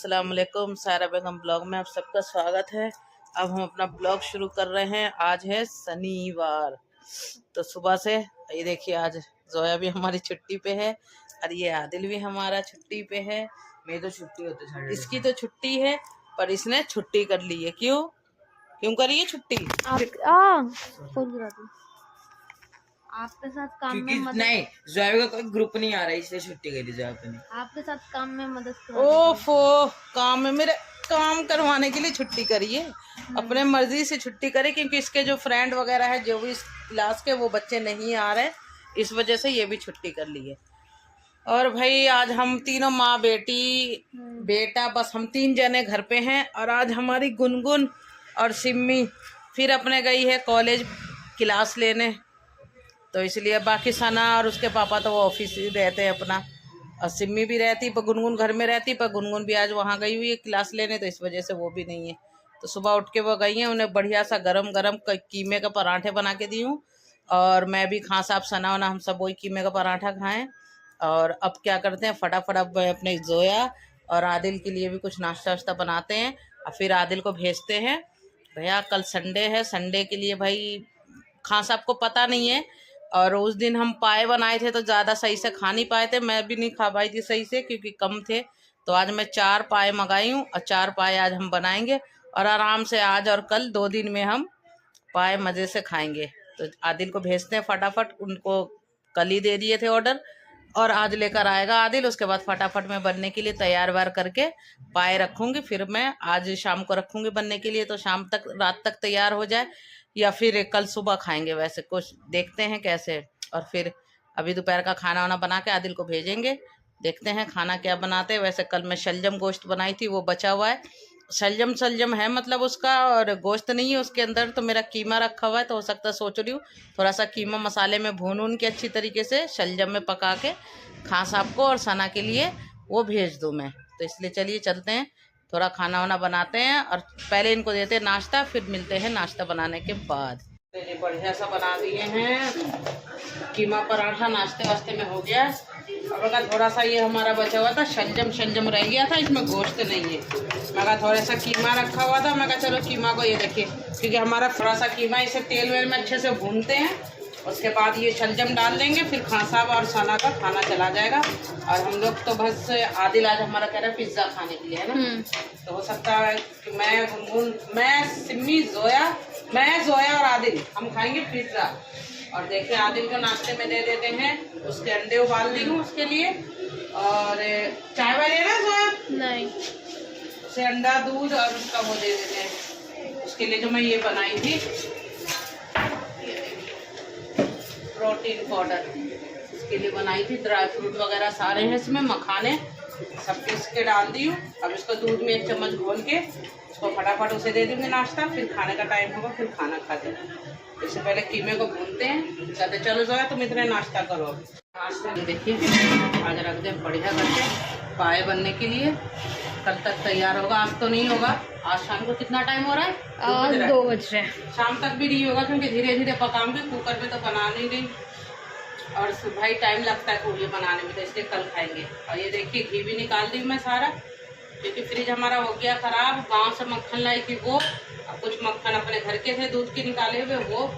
अस्सलाम वालेकुम। सारा बेगम ब्लॉग में आप सबका स्वागत है। अब हम अपना ब्लॉग शुरू कर रहे हैं। आज है शनिवार, तो सुबह से ये देखिए आज जोया भी हमारी छुट्टी पे है और ये आदिल भी हमारा छुट्टी पे है। मेरी तो छुट्टी होती है, इसकी तो छुट्टी है पर इसने छुट्टी कर ली है। क्यों क्यों करी है छुट्टी? आपके साथ काम में मदद नहीं, जोया का कोई ग्रुप नहीं आ रहा है इसलिए छुट्टी करी जोया ने। आपके साथ काम में मदद ओफो, काम में मेरे काम करवाने के लिए छुट्टी करी है। अपने मर्जी से छुट्टी करे क्योंकि इसके जो फ्रेंड वगैरह है जो भी इस क्लास के वो बच्चे नहीं आ रहे, इस वजह से ये भी छुट्टी कर ली है। और भाई आज हम तीनों माँ बेटी बेटा बस हम 3 जने घर पे हैं। और आज हमारी गुनगुन और सिम्मी फिर अपने गई है कॉलेज क्लास लेने, तो इसलिए बाकी सना और उसके पापा तो वो ऑफिस ही रहते हैं अपना, और सिम्मी भी रहती पर गुनगुन घर में रहती, पर गुनगुन भी आज वहाँ गई हुई है क्लास लेने, तो इस वजह से वो भी नहीं है। तो सुबह उठ के वो गई हैं, उन्हें बढ़िया सा गरम गरम कीमे का पराठे बना के दी हूँ। और मैं भी खां साहब सना वना हम सब वही कीमे का पराठा खाएं। और अब क्या करते हैं, फटाफट अब अपने जोया और आदिल के लिए भी कुछ नाश्ता वाश्ता बनाते हैं और फिर आदिल को भेजते हैं। भैया कल संडे है, संडे के लिए भाई खां साहब को पता नहीं है। और उस दिन हम पाए बनाए थे तो ज़्यादा सही से खा नहीं पाए थे, मैं भी नहीं खा पाई थी सही से क्योंकि कम थे। तो आज मैं 4 पाए मंगाई हूँ और 4 पाए आज हम बनाएंगे और आराम से आज और कल 2 दिन में हम पाए मज़े से खाएंगे। तो आदिल को भेजते हैं फटाफट, उनको कल ही दे दिए थे ऑर्डर और आज लेकर आएगा आदिल। उसके बाद फटाफट मैं बनने के लिए तैयार वार करके पाए रखूँगी, फिर मैं आज शाम को रखूँगी बनने के लिए, तो शाम तक रात तक तैयार हो जाए या फिर कल सुबह खाएंगे, वैसे कुछ देखते हैं कैसे। और फिर अभी दोपहर का खाना वाना बना के आदिल को भेजेंगे, देखते हैं खाना क्या बनाते हैं। वैसे कल मैं शलजम गोश्त बनाई थी, वो बचा हुआ है। शलजम है मतलब उसका, और गोश्त नहीं है उसके अंदर। तो मेरा कीमा रखा हुआ है, तो हो सकता है सोच रही हूँ थोड़ा सा कीमा मसाले में भून के अच्छी तरीके से शलजम में पका के खां साहब को और सना के लिए वो भेज दूँ मैं। तो इसलिए चलिए चलते हैं, थोड़ा खाना वाना बनाते हैं और पहले इनको देते हैं नाश्ता, फिर मिलते हैं नाश्ता बनाने के बाद। ये बढ़िया सा बना दिए हैं कीमा पराठा, नाश्ते वास्ते में हो गया। और अगर थोड़ा सा ये हमारा बचा हुआ था शलजम रह गया था, इसमें गोश्त नहीं है। मैं कहा थोड़ा सा कीमा रखा हुआ था, मैं कहा चलो कीमा को ये देखिए, क्योंकि हमारा थोड़ा सा कीमा इसे तेल वेल में अच्छे से भूनते हैं, उसके बाद ये शलजम डाल देंगे, फिर खां साहब और सना का खाना चला जाएगा। और हम लोग तो बस आदिल आज हमारा कह रहा है पिज्ज़ा खाने के लिए, है ना। तो हो सकता है कि मैं सिम्मी जोया और आदिल हम खाएंगे पिज्ज़ा। और देखिए आदिल को नाश्ते में दे देते हैं, उसके अंडे उबाल दी हूँ उसके लिए। और चाय वाय लेना जोया? नहीं, उसे अंडा दूध और उसका वो दे देते हैं उसके लिए, जो मैं ये बनाई थी प्रोटीन पाउडर, इसके लिए बनाई थी। ड्राई फ्रूट वगैरह सारे हैं इसमें, मखाने सब पीस के डाल दी हूँ। अब इसको दूध में 1 चम्मच घोल के इसको फटाफट उसे दे दूँगी नाश्ता, फिर खाने का टाइम होगा फिर खाना खाते हैं। इससे पहले कीमे को भूनते हैं, कहते चलो जोया तुम इतने नाश्ता करो। नाश्ता देखिए आज रख दें बढ़िया करके पाए बनने के लिए, कल तक तैयार होगा। आज तो नहीं होगा, आज शाम को कितना टाइम हो रहा है? 2 बज रहे हैं। शाम तक भी नहीं होगा क्योंकि धीरे धीरे पकाऊंगी, कुकर में तो बना नहीं रही और भाई टाइम लगता है ये बनाने में, तो इसलिए कल खाएंगे। और ये देखिए घी भी निकाल दी मैं सारा, क्योंकि फ्रिज हमारा हो गया ख़राब। गांव से मक्खन लाई थी वो, और कुछ मक्खन अपने घर के थे दूध के निकाले हुए, वो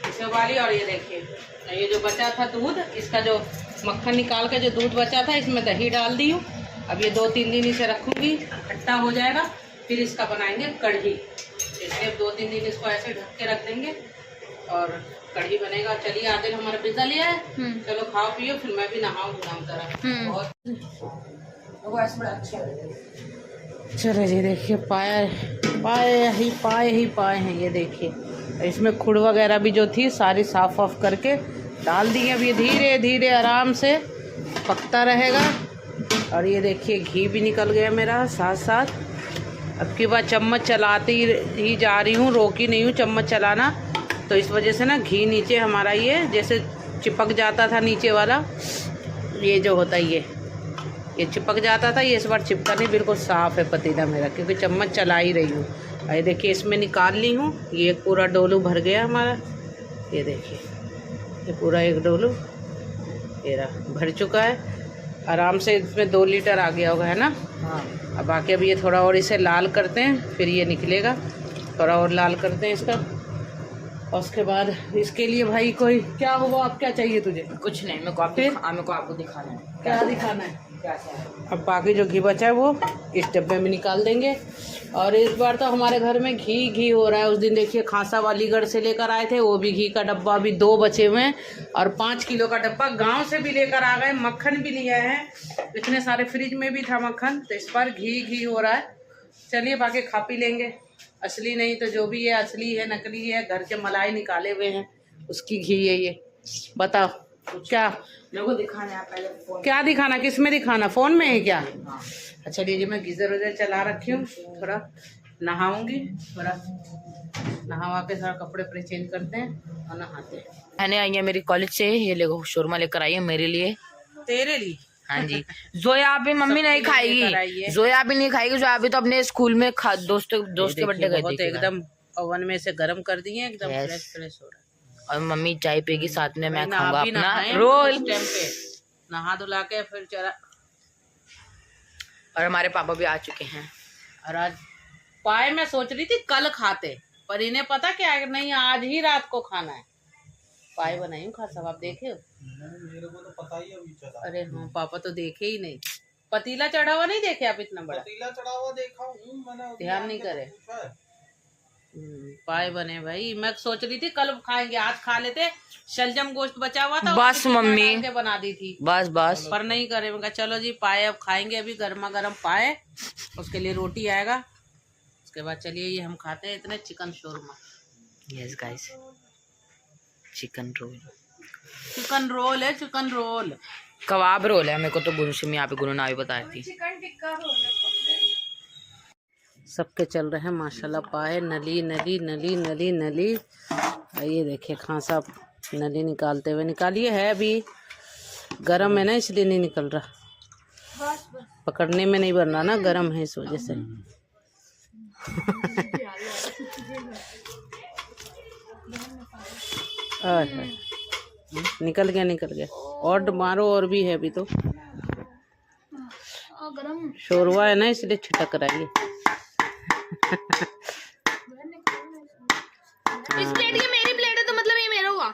इसे वाली। और ये देखिए ये जो बचा था दूध, इसका जो मक्खन निकाल के जो दूध बचा था इसमें दही डाल दी हूँ। अब ये 2-3 दिन इसे रखूँगी, खट्टा हो जाएगा, फिर इसका बनाएंगे कढ़ी। इसलिए 2-3 दिन इसको ऐसे ढक के रख देंगे और कढ़ी बनेगा। चलिए आदिल हमारा पिज्जा लिया है, चलो खाओ पियो, फिर मैं भी नहाऊँ धुनाऊँ तरह। बहुत चलो जी देखिए पाए हैं ये देखिए। इसमें खुड़ वगैरह भी जो थी सारी साफ वाफ करके डाल दी है। अब ये धीरे धीरे आराम से पकता रहेगा। और ये देखिए घी भी निकल गया मेरा साथ साथ। अब की बार चम्मच चलाती ही जा रही हूँ, रोकी नहीं हूँ चम्मच चलाना, तो इस वजह से ना घी नीचे हमारा ये जैसे चिपक जाता था, नीचे वाला ये जो होता है ये चिपक जाता था, ये इस बार चिपका नहीं, बिल्कुल साफ़ है पतीला मेरा, क्योंकि चम्मच चला ही रही हूँ। ये देखिए इसमें निकाल ली हूँ, ये पूरा डोलू भर गया हमारा। ये देखिए ये पूरा 1 डोलू ये भर चुका है। आराम से इसमें 2 लीटर आ गया होगा, है ना। हाँ। अब बाकी अब ये थोड़ा और इसे लाल करते हैं, फिर ये निकलेगा। थोड़ा और लाल करते हैं इसका, और उसके बाद इसके लिए भाई कोई क्या हुआ, अब क्या चाहिए तुझे? कुछ नहीं, मेरे को आपको दिखाना है। क्या दिखाना है? क्या है? अब बाकी जो घी बचा है वो इस डब्बे में निकाल देंगे। और इस बार तो हमारे घर में घी हो रहा है। उस दिन देखिए खासा वालीगढ़ से लेकर आए थे, वो भी घी का डब्बा अभी 2 बचे हुए हैं, और 5 किलो का डब्बा गांव से भी लेकर आ गए। मक्खन भी लिया है, इतने सारे फ्रिज में भी था मक्खन, तो इस बार घी हो रहा है। चलिए बाकी खा पी लेंगे। असली नहीं तो जो भी है असली है, नकली है, घर के मलाई निकाले हुए हैं उसकी घी है ये। बताओ क्या मेरे को दिखाना है पहले फोन। क्या दिखाना, किस में दिखाना, फोन में है क्या? अच्छा लीजिए, मैं गीजर उजर चला रखी हूँ, थोड़ा नहाऊंगी, थोड़ा नहावा के थोड़ा कपड़े अपने चेंज करते हैं और नहाते हैं। मैंने आई है मेरी कॉलेज से, ये लेको शोरमा लेकर आई है मेरे लिए। तेरे लिए? हाँ जी। जोया भी मम्मी नहीं खाएगी, जोया भी नहीं खाएगी। जोया भी तो अपने स्कूल में दोस्त के बर्थडे गए थे। एकदम ओवन में से गर्म कर दिए, एकदम फ्रेश हो रहा है। और मम्मी चाय पिएगी साथ में, मैं खाऊंगा अपना रोल रोल। टाइम पे नहा धुला के फिर चला। और हमारे पापा भी आ चुके हैं। और आज पाए मैं सोच रही थी कल खाते, पर इन्हें पता क्या है, नहीं आज ही रात को खाना है। पाए बनाई हूँ खासा, आप देखे हो? मेरे को तो पता ही अभी चला। अरे हाँ, पापा तो देखे ही नहीं। पतीला चढ़ा हुआ नहीं देखे आप? इतना बड़ा पतीला चढ़ा हुआ देखा हूँ मैंने, ध्यान नहीं करे। पाए बने भाई, मैं सोच रही थी कल खाएंगे, आज खा लेते। शलजम गोश्त बचा हुआ था, बस मम्मी के बना दी थी, बस पर नहीं करे। मैं कहा चलो जी पाए अब खाएंगे, अभी गर्मा गर्म पाए, उसके लिए रोटी आएगा, उसके बाद चलिए ये हम खाते हैं इतने chicken shawarma. Yes guys, chicken roll है, चिकन रोल, कबाब रोल है। मेरे को तो गुरु से यहाँ पे गुरु ना भी बताई थी। चिकन टिक्का रोल है। सबके चल रहे हैं माशाल्लाह पाए, नली नली नली नली नली। ये देखिए खासा नली निकालते हुए, निकालिए, है अभी गरम है ना इसलिए नहीं निकल रहा, पकड़ने में नहीं बन रहा ना, गरम है इस वजह से। निकल गया, और मारो, और भी है अभी तो। शोरवा है ना इसलिए छिटक रहा है। इस प्लेट ये मेरी प्लेट है तो मतलब ये मेरा हुआ।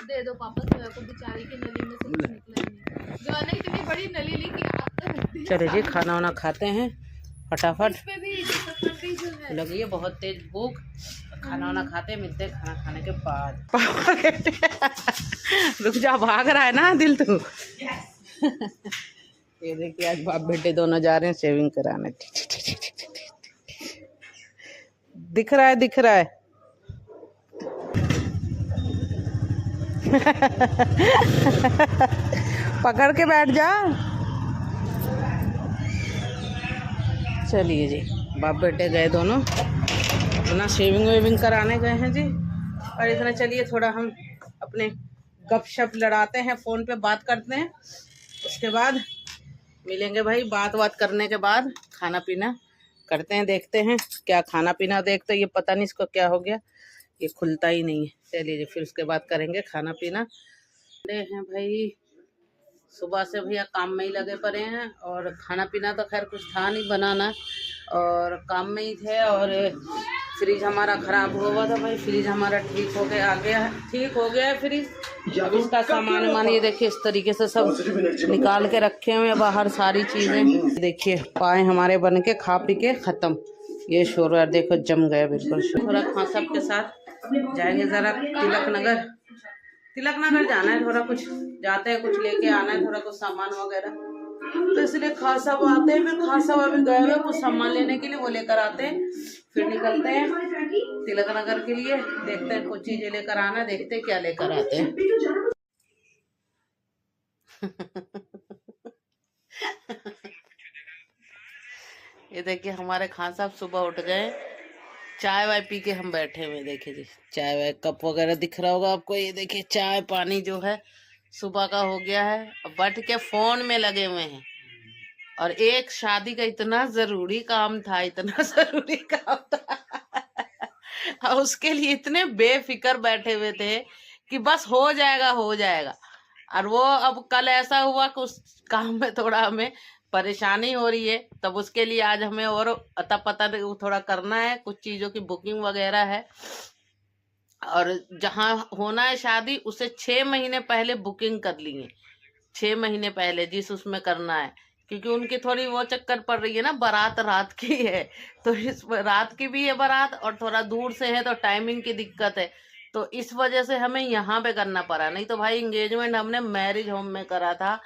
दे दो पापा, जोया को बेचारी की नली में से कुछ निकला नहीं। जोया ने इतनी बड़ी नली ली कि चलो जी खाना वाना खाते हैं फटाफट, पे भी जो है लगी है बहुत तेज भूख। खाना वाना खाते हैं, मिलते हैं खाना खाने के बाद। रुक जा, भाग रहा है ना दिल तू। ये देखिए आज बाप बेटे दोनों जा रहे हैं शेविंग कराने। दिख रहा है पकड़ के बैठ जा। चलिए जी, बाप बेटे गए दोनों अपना शेविंग वेविंग कराने गए हैं जी। और इतना चलिए थोड़ा हम अपने गपशप लड़ाते हैं, फ़ोन पे बात करते हैं, उसके बाद मिलेंगे भाई। बात करने के बाद खाना पीना करते हैं, देखते हैं क्या खाना पीना। देखते ये पता नहीं इसको क्या हो गया, ये खुलता ही नहीं है। चलिए जी फिर उसके बाद करेंगे खाना पीना। हैं भाई सुबह से भैया काम में ही लगे पड़े हैं, और खाना पीना तो खैर कुछ था नहीं बनाना, और काम में ही थे। और फ्रिज हमारा ख़राब हुआ था भाई, फ्रिज हमारा ठीक हो गया है फ्रिज। अब इसका सामान वामान ये देखिए इस तरीके से सब निकाल के रखे हुए हैं बाहर, सारी चीज़ें देखिए। पाए हमारे बन के खा पी के ख़त्म। ये शोर देखो जम गया बिल्कुल। थोड़ा खासा के साथ जाएंगे ज़रा तिलक नगर जाना है, थोड़ा कुछ जाते हैं, कुछ लेके आना है, थोड़ा कुछ सामान वगैरह, तो इसलिए खासा वो आते हैं। फिर खासा भी गए हुए कुछ सामान लेने के लिए, वो लेकर आते हैं, फिर निकलते हैं तिलक नगर के लिए। देखते हैं कुछ चीजें लेकर आना, देखते हैं क्या लेकर आते हैं। ये देखिए हमारे खान साहब सुबह उठ गए, चाय वाय पी के हम बैठे हुए। देखिए जी चाय वाय कप वगैरह दिख रहा होगा आपको। ये देखिए चाय पानी जो है सुबह का हो गया है, अब बैठ के फोन में लगे हुए हैं। और एक शादी का इतना जरूरी काम था, और उसके लिए इतने बेफिक्र बैठे हुए थे कि बस हो जाएगा। और वो अब कल ऐसा हुआ कि उस काम में थोड़ा हमें परेशानी हो रही है, तब उसके लिए आज हमें और अता पता थोड़ा करना है, कुछ चीजों की बुकिंग वगैरह है। और जहाँ होना है शादी उसे 6 महीने पहले बुकिंग कर ली है, 6 महीने पहले जिस उसमें करना है, क्योंकि उनकी थोड़ी वो चक्कर पड़ रही है ना, बारात रात की है, तो इस रात की भी है बारात और थोड़ा दूर से है तो टाइमिंग की दिक्कत है, तो इस वजह से हमें यहाँ पे करना पड़ा। नहीं तो भाई एंगेजमेंट हमने मैरिज होम में करा था,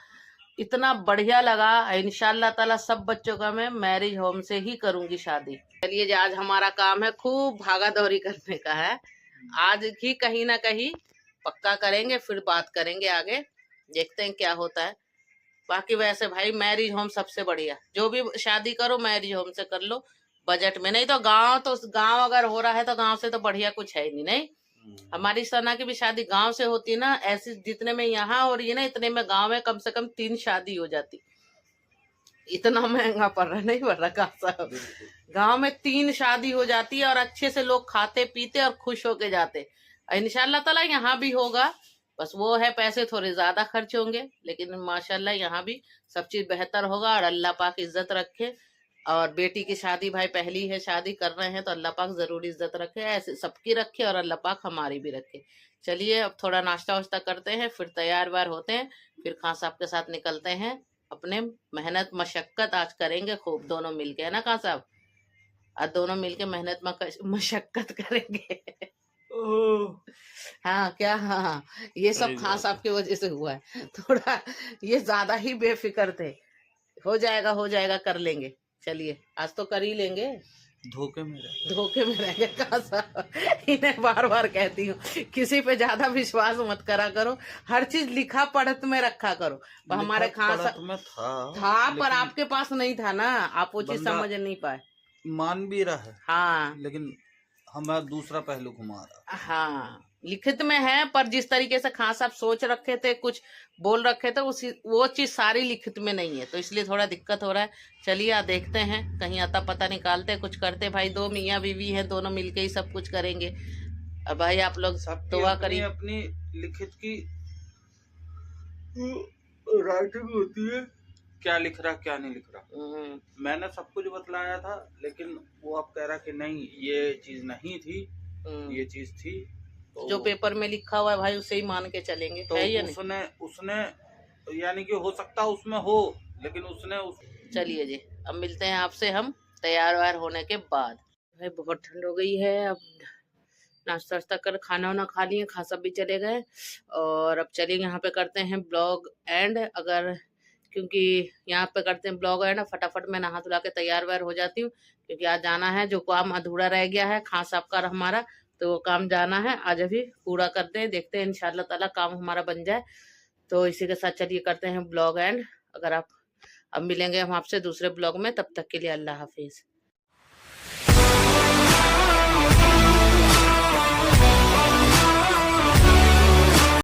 इतना बढ़िया लगा। इंशाल्लाह ताला सब बच्चों का मैं मैरिज होम से ही करूंगी शादी। चलिए जी, आज हमारा काम है खूब भागा दौड़ी करने का है, आज ही कहीं ना कहीं पक्का करेंगे, फिर बात करेंगे आगे, देखते हैं क्या होता है। बाकी वैसे भाई मैरिज होम सबसे बढ़िया, जो भी शादी करो मैरिज होम से कर लो बजट में, नहीं तो गांव अगर हो रहा है तो गांव से तो बढ़िया कुछ है ही नहीं। हमारी सना की भी शादी गांव से होती ना, ऐसी जितने में यहाँ हो रही है ना, इतने में गांव में कम से कम 3 शादी हो जाती। इतना महंगा पड़ रहा, नहीं पड़ रहा कहाँ, गांव में 3 शादी हो जाती है और अच्छे से लोग खाते पीते और खुश होके जाते। इंशाल्लाह ताला यहाँ भी होगा, बस वो है पैसे थोड़े ज्यादा खर्च होंगे, लेकिन माशाल्लाह यहाँ भी सब चीज बेहतर होगा और अल्लाह पाक इज्जत रखे। और बेटी की शादी भाई पहली है शादी कर रहे हैं तो अल्लाह पाक जरूर इज्जत रखे, ऐसे सबकी रखे और अल्लाह पाक हमारी भी रखे। चलिए अब थोड़ा नाश्ता वाश्ता करते हैं, फिर तैयार वार होते हैं, फिर खान साहब के साथ निकलते हैं अपने। मेहनत मशक्कत आज करेंगे खूब दोनों मिलके, है ना खान साहब, आज दोनों मिलके मेहनत मशक्कत करेंगे। हाँ क्या, हाँ ये सब खान साहब की वजह से हुआ है, थोड़ा ये ज्यादा ही बेफिक्र थे। हो जाएगा कर लेंगे। चलिए आज तो कर ही लेंगे, धोखे में रह गए खान साहब। इन्हें बार बार कहती हूँ किसी पे ज्यादा विश्वास मत करा करो, हर चीज लिखा पढ़त में रखा करो। पर हमारे खान साहब में था पर आपके पास नहीं था ना, आप वो चीज समझ नहीं पाए। मान भी रहा है हाँ लेकिन हमारा दूसरा पहलू घुमा रहा। हाँ लिखित में है, पर जिस तरीके से खान साहब सोच रखे थे, कुछ बोल रखे थे, उसी वो चीज सारी लिखित में नहीं है, तो इसलिए थोड़ा दिक्कत हो रहा है। चलिए आ देखते हैं, कहीं आता पता निकालते कुछ करते। भाई 2 मियाँ बीवी हैं, दोनों मिलके ही सब कुछ करेंगे। अब भाई आप लोग सब दुआ करिए। अपनी लिखित की राइटिंग होती है, क्या लिख रहा क्या नहीं लिख रहा। मैंने सब कुछ बतलाया था, लेकिन वो अब कह रहा कि नहीं ये चीज नहीं थी, ये चीज थी। तो जो पेपर में लिखा हुआ है भाई उसे ही मान के चलेंगे, तो है या उसने यानी कि हो सकता उसमें हो, लेकिन उसने चलिए जी अब मिलते हैं आपसे हम तैयार वार होने के बाद। भाई बहुत ठंड हो गई है, अब नाश्ता वास्ता कर खाना वाना खा लिए, खा सब भी चले गए, और अब चलिए यहाँ पे करते हैं ब्लॉग एंड। अगर क्योंकि यहाँ पे करते हैं ब्लॉग एंड, फटाफट मैं नहा धुला के तैयार वार हो जाती हूँ, क्योंकि आज जाना है, जो काम अधूरा रह गया है खान साहब का हमारा, तो वो काम जाना है आज अभी पूरा करते हैं, देखते हैं इंशाल्लाह ताला काम हमारा बन जाए। तो इसी के साथ चलिए करते हैं ब्लॉग एंड। अगर आप अब मिलेंगे हम आपसे दूसरे ब्लॉग में, तब तक के लिए अल्लाह हाफिज।